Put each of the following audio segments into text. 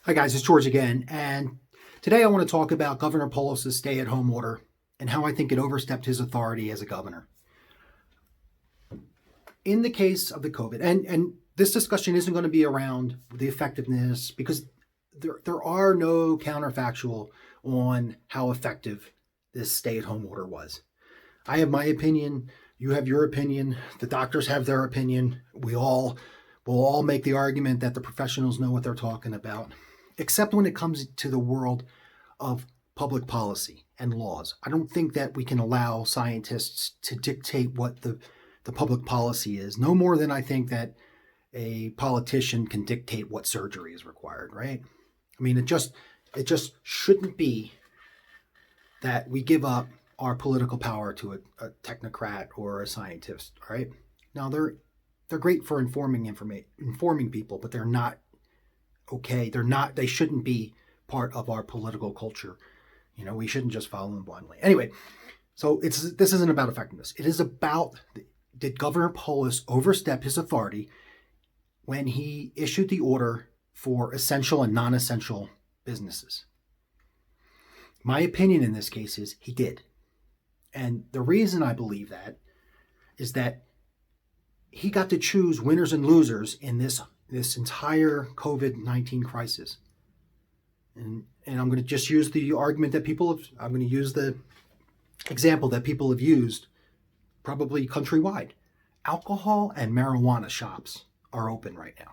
Hi guys, it's George again, and today I want to talk about Governor Polis's stay-at-home order and how I think it overstepped his authority as a governor. In the case of the COVID, and this discussion isn't going to be around the effectiveness because there are no counterfactual on how effective this stay-at-home order was. I have my opinion, you have your opinion, the doctors have their opinion. Will all make the argument that the professionals know what they're talking about, except when it comes to the world of public policy and laws. I don't think that we can allow scientists to dictate what the public policy is, no more than I think that a politician can dictate what surgery is required, right? I mean, it just shouldn't be that we give up our political power to a technocrat or a scientist, all right? Now, they're great for informing people, but they're not okay. They shouldn't be part of our political culture. You know, we shouldn't just follow them blindly. Anyway, so this isn't about effectiveness. It is about, did Governor Polis overstep his authority when he issued the order for essential and non-essential businesses? My opinion in this case is he did. And the reason I believe that is that he got to choose winners and losers in this entire COVID-19 crisis. And I'm going to just use the argument that I'm going to use the example that people have used probably countrywide. Alcohol and marijuana shops are open right now.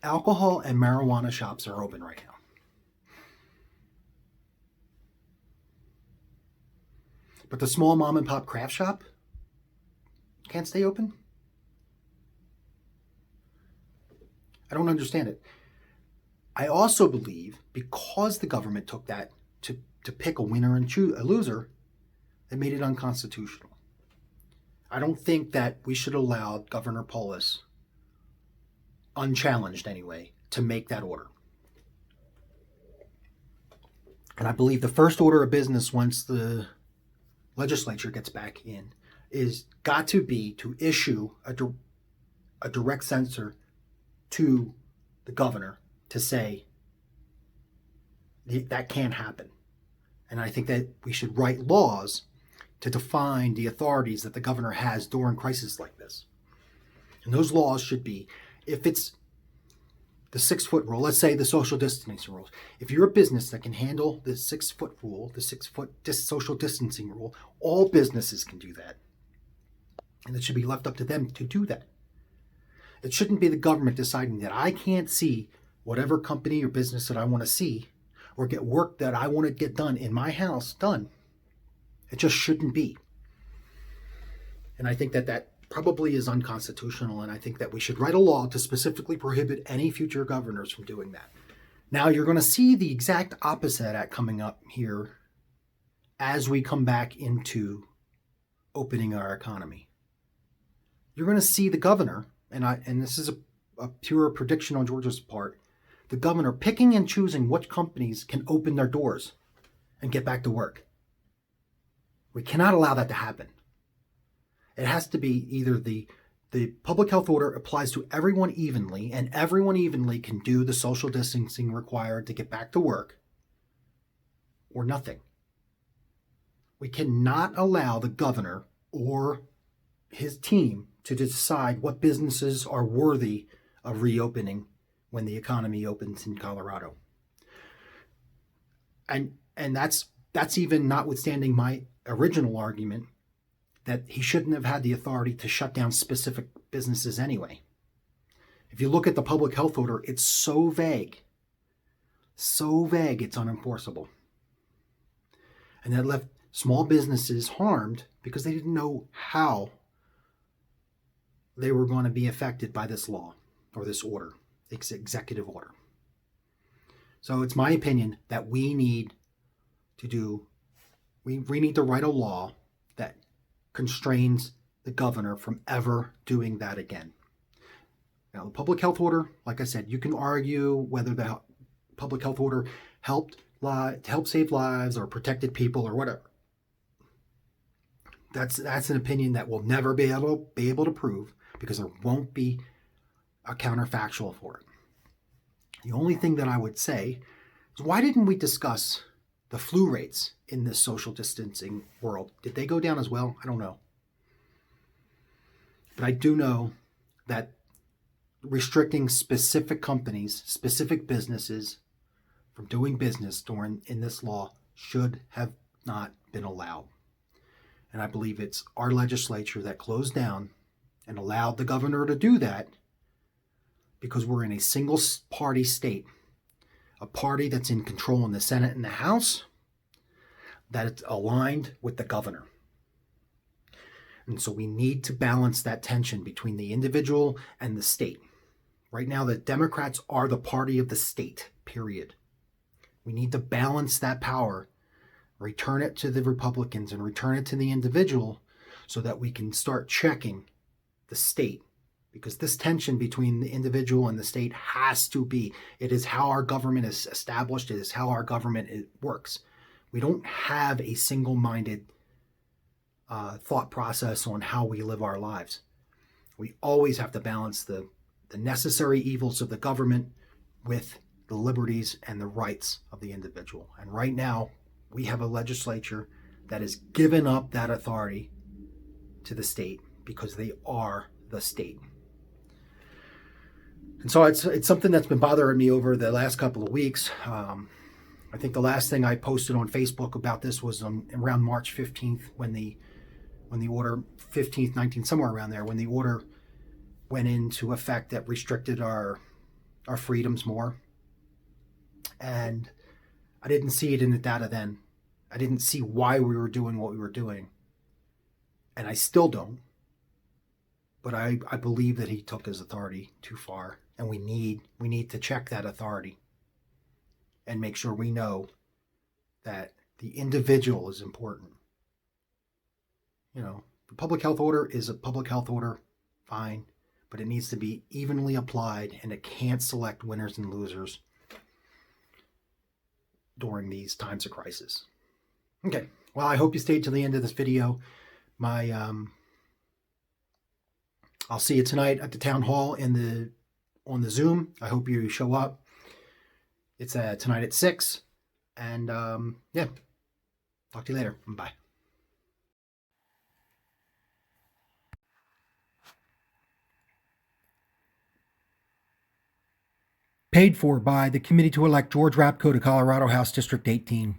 Alcohol and marijuana shops are open right now. But the small mom and pop craft shop can't stay open? I don't understand it. I also believe because the government took that to pick a winner and a loser, it made it unconstitutional. I don't think that we should allow Governor Polis, unchallenged anyway, to make that order. And I believe the first order of business once the legislature gets back in is got to be to issue a direct censor to the governor to say that can't happen. And I think that we should write laws to define the authorities that the governor has during crises like this. And those laws should be, if it's the 6-foot rule, let's say the social distancing rules. If you're a business that can handle the 6-foot rule, the 6-foot social distancing rule, all businesses can do that. And it should be left up to them to do that. It shouldn't be the government deciding that I can't see whatever company or business that I want to see or get work that I want to get done in my house done. It just shouldn't be. And I think that probably is unconstitutional, and I think that we should write a law to specifically prohibit any future governors from doing that. Now, you're going to see the exact opposite of that coming up here as we come back into opening our economy. You're going to see the governor, and this is a pure prediction on Georgia's part, the governor picking and choosing which companies can open their doors and get back to work. We cannot allow that to happen. It has to be either the public health order applies to everyone evenly, and everyone evenly can do the social distancing required to get back to work, or nothing. We cannot allow the governor or his team to decide what businesses are worthy of reopening when the economy opens in Colorado. And that's even notwithstanding my original argument that he shouldn't have had the authority to shut down specific businesses anyway. If you look at the public health order, it's so vague, it's unenforceable. And that left small businesses harmed because they didn't know how they were going to be affected by this law or this order, executive order. So it's my opinion that we need to write a law that constrains the governor from ever doing that again. Now, the public health order, like I said, you can argue whether the public health order helped save lives or protected people or whatever. That's an opinion that we'll never be able to prove because there won't be a counterfactual for it. The only thing that I would say is, why didn't we discuss the flu rates in this social distancing world? Did they go down as well? I don't know. But I do know that restricting specific companies, specific businesses from doing business in this law should have not been allowed. And I believe it's our legislature that closed down and allowed the governor to do that because we're in a single party state, a party that's in control in the Senate and the House, that it's aligned with the governor. And so we need to balance that tension between the individual and the state. Right now, the Democrats are the party of the state, period. We need to balance that power, return it to the Republicans and return it to the individual so that we can start checking the state. Because this tension between the individual and the state has to be. It is how our government is established. It is how our government works. We don't have a single-minded thought process on how we live our lives. We always have to balance the necessary evils of the government with the liberties and the rights of the individual. And right now, we have a legislature that has given up that authority to the state because they are the state. And so it's something that's been bothering me over the last couple of weeks. I think the last thing I posted on Facebook about this was around March 15th when the order, 15th, 19th, somewhere around there, when the order went into effect that restricted our freedoms more. And I didn't see it in the data then. I didn't see why we were doing what we were doing. And I still don't. But I believe that he took his authority too far. And we need to check that authority and make sure we know that the individual is important. You know, the public health order is a public health order, fine, but it needs to be evenly applied and it can't select winners and losers during these times of crisis. Okay, well, I hope you stayed till the end of this video. I'll see you tonight at the town hall on the Zoom. I hope you show up. It's tonight at 6. And yeah, talk to you later. Bye. Paid for by the committee to elect George Rapko to Colorado House District 18.